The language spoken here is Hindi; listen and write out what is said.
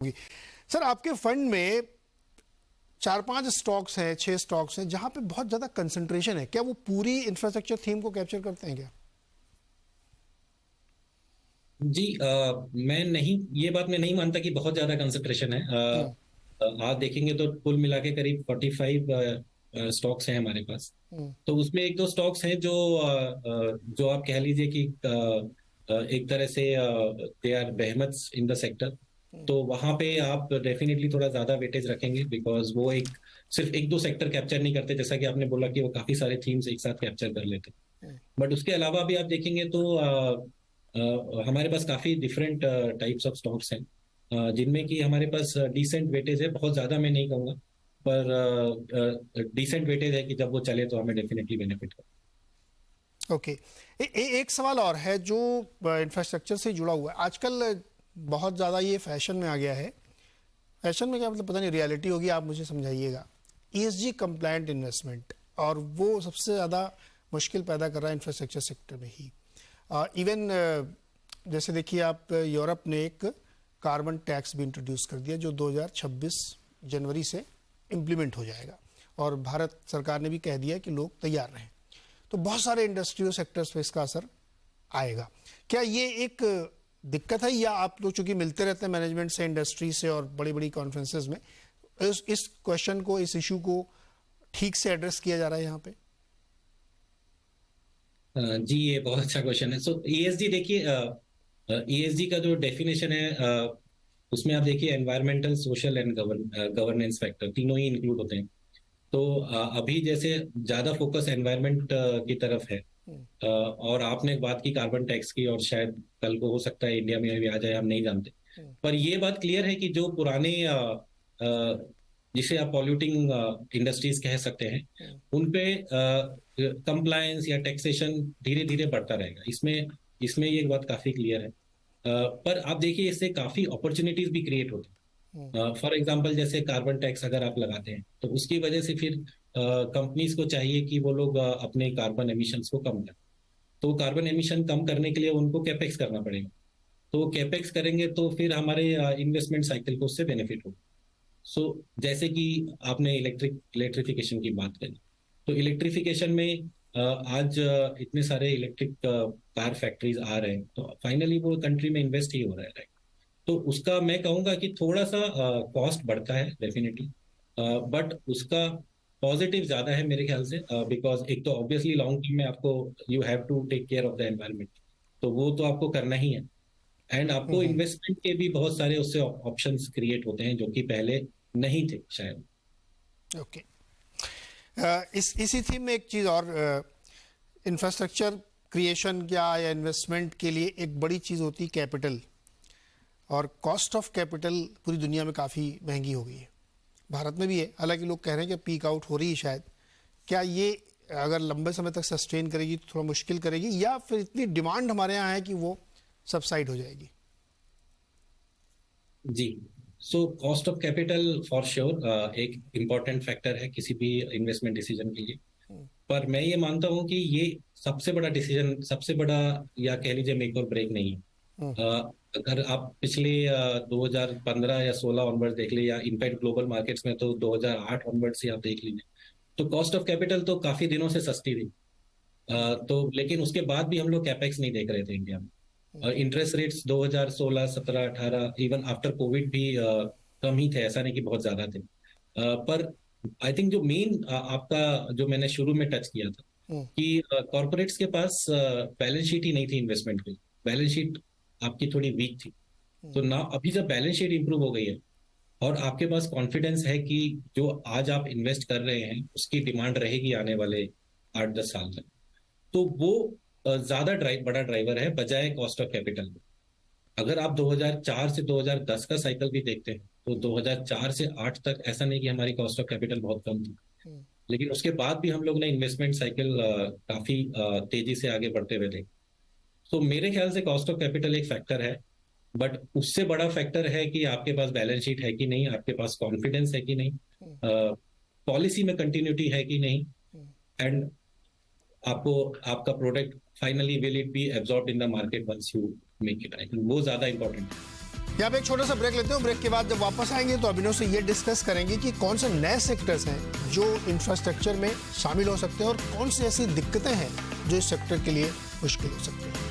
होगी। सर, आपके फंड में 4-5 स्टॉक्स हैं, 6 स्टॉक्स हैं जहां पे बहुत ज्यादा कंसंट्रेशन है। क्या वो पूरी इंफ्रास्ट्रक्चर थीम को कैप्चर करते हैं क्या? जी मैं नहीं, ये बात मैं नहीं मानता कि बहुत ज्यादा कंसंट्रेशन है। हम्म। आप देखेंगे तो कुल मिला के करीब 45 स्टॉक्स हैं हमारे पास। हम्म। तो उसमें एक दो स्टॉक्स हैं जो आप कह लीजिए कि एक तरह से they are behemoths in the sector. तो वहां पे आप डेफिनेटली थोड़ा ज्यादा वेटेज रखेंगे, बिकॉज वो एक सिर्फ एक दो सेक्टर कैप्चर नहीं करते, जैसा कि आपने बोला कि वो काफी सारे थीम्स एक साथ कैप्चर कर लेते। हम्म। बट उसके अलावा भी आप देखेंगे तो हमारे पास काफी डिफरेंट टाइप्स ऑफ स्टॉक्स हैं, जिनमें कि हमारे पास डिसेंट वेटेज है। बहुत ज्यादा मैं नहीं कहूंगा, पर डिसेंट वेटेज है कि जब वो चले तो हमें डेफिनेटली बेनिफिट हो। ओके। एक सवाल और है जो इंफ्रास्ट्रक्चर से जुड़ा हुआ है। आजकल बहुत ज़्यादा ये फैशन में आ गया है। फैशन में क्या मतलब पता नहीं, रियलिटी होगी, आप मुझे समझाइएगा। ईएसजी कंप्लायंट इन्वेस्टमेंट, और वो सबसे ज़्यादा मुश्किल पैदा कर रहा है इंफ्रास्ट्रक्चर सेक्टर में ही। इवन जैसे देखिए आप, यूरोप ने एक कार्बन टैक्स भी इंट्रोड्यूस कर दिया जो 2026 जनवरी से इम्प्लीमेंट हो जाएगा, और भारत सरकार ने भी कह दिया कि लोग तैयार रहें। तो बहुत सारे इंडस्ट्रियल सेक्टर्स पे इसका असर आएगा। क्या ये एक दिक्कत है, या आप लोग चूंकि मिलते रहते हैं मैनेजमेंट से, इंडस्ट्री से, और बड़ी बड़ी कॉन्फ्रेंसेज में इस क्वेश्चन को, इस इशू को ठीक से एड्रेस किया जा रहा है यहाँ पे? जी, ये बहुत अच्छा क्वेश्चन है। सो ईएसजी देखिए, ईएसजी का जो डेफिनेशन है, उसमें आप देखिए environmental, social and governance factor तीनों ही इंक्लूड होते हैं। तो अभी जैसे ज्यादा फोकस एनवायरमेंट की तरफ है। और आपने बात की कार्बन टैक्स की, और शायद कल को हो सकता है इंडिया में भी आ जाए, हम नहीं जानते। पर ये बात क्लियर है कि जो पुराने जिसे आप पॉल्यूटिंग इंडस्ट्रीज कह सकते हैं, उनपे कंप्लायंस या टैक्सेशन धीरे धीरे बढ़ता रहेगा। इसमें इसमें ये बात काफी क्लियर है। पर आप देखिए, इससे काफी अपॉर्चुनिटीज भी क्रिएट होती हैं। फॉर एग्जाम्पल, जैसे कार्बन टैक्स अगर आप लगाते हैं तो उसकी वजह से फिर कंपनीज को चाहिए कि वो लोग अपने कार्बन एमिशंस को कम करें। तो कार्बन एमिशन कम करने के लिए उनको कैपेक्स करना पड़ेगा। तो कैपेक्स करेंगे तो फिर हमारे इन्वेस्टमेंट साइकिल को उससे बेनिफिट होगा। सो जैसे कि आपने इलेक्ट्रिफिकेशन की बात करी, तो इलेक्ट्रिफिकेशन में आज इतने सारे इलेक्ट्रिक कार फैक्ट्रीज आ रहे हैं, तो फाइनली वो कंट्री में इन्वेस्ट ही हो रहा है, राइट? तो उसका मैं कहूंगा कि थोड़ा सा कॉस्ट बढ़ता है डेफिनेटली, बट उसका पॉजिटिव ज्यादा है मेरे ख्याल से। बिकॉज एक तो ऑब्वियसली लॉन्ग टर्म में आपको you have to take care of the environment, तो वो तो आपको करना ही है। एंड आपको हम्म। इन्वेस्टमेंट के भी बहुत सारे उससे ऑप्शंस क्रिएट होते हैं, जो कि पहले नहीं थे शायद। ओके। इसी थीम में एक चीज़ और, इंफ्रास्ट्रक्चर क्रिएशन या इन्वेस्टमेंट के लिए एक बड़ी चीज़ होती है कैपिटल, और कॉस्ट ऑफ कैपिटल पूरी दुनिया में काफ़ी महंगी हो गई है। भारत में भी है, हालांकि लोग कह रहे हैं कि पीक आउट हो रही है शायद। क्या ये अगर लंबे समय तक सस्टेन करेगी तो थोड़ा मुश्किल करेगी, या फिर इतनी डिमांड हमारे यहाँ है कि वो सबसाइड हो जाएगी? जी, so cost of capital for sure एक इम्पॉर्टेंट फैक्टर है किसी भी इन्वेस्टमेंट डिसीजन के लिए। पर मैं ये मानता हूँ कि ये सबसे बड़ा डिसीजन, सबसे बड़ा, या कह लीजिए मेक और ब्रेक नहीं है। हम्म। अगर आप पिछले 2015 या 16 ऑनवर्ड्स देख ले, या इनफैक्ट ग्लोबल मार्केट्स में तो 2008 ऑनवर्ड्स ही आप देख लीजिए, तो कॉस्ट ऑफ कैपिटल तो काफी दिनों से सस्ती थी। तो लेकिन उसके बाद भी हम लोग कैपेक्स नहीं देख रहे थे इंडिया में। और interest rates 2016, 17, 18, even after Covid भी कम ही थे, ऐसा नहीं कि बहुत ज्यादा थे। पर आई थिंक जो मेन आपका, जो मैंने शुरू में टच किया था, हम्म। कि कॉर्पोरेट्स के पास बैलेंस शीट ही नहीं थी इन्वेस्टमेंट के लिए। बैलेंस शीट आपकी थोड़ी वीक थी। तो ना, अभी जब बैलेंस शीट इंप्रूव हो गई है और आपके पास कॉन्फिडेंस है कि जो आज आप इन्वेस्ट कर रहे हैं उसकी डिमांड रहेगी आने वाले 8-10 साल तक, तो वो ज्यादा बड़ा ड्राइवर है बजाय कॉस्ट ऑफ कैपिटल। अगर आप 2004 से 2010 का साइकिल भी देखते हैं, तो 2004 से 8 तक ऐसा नहीं कि हमारी कॉस्ट ऑफ कैपिटल बहुत कम थी, लेकिन उसके बाद भी हम लोग ने इन्वेस्टमेंट साइकिल काफी तेजी से आगे बढ़ते हुए देखे। तो मेरे ख्याल से कॉस्ट ऑफ कैपिटल एक फैक्टर है, बट उससे बड़ा फैक्टर है कि आपके पास बैलेंस शीट है कि नहीं, आपके पास कॉन्फिडेंस है कि नहीं, पॉलिसी में कंटिन्यूटी है कि नहीं, एंड आपको आपका product finally will it be absorb in the market once you make it. I think वो ज्यादा इंपॉर्टेंट है। यहाँ पे एक छोटा सा ब्रेक लेते हैं। ब्रेक के बाद जब वापस आएंगे तो अभिनव से ये डिस्कस करेंगे कि कौन से नए सेक्टर्स हैं जो इंफ्रास्ट्रक्चर में शामिल हो सकते हैं और कौन सी ऐसी दिक्कतें हैं जो इस सेक्टर के लिए मुश्किल हो सकती हैं।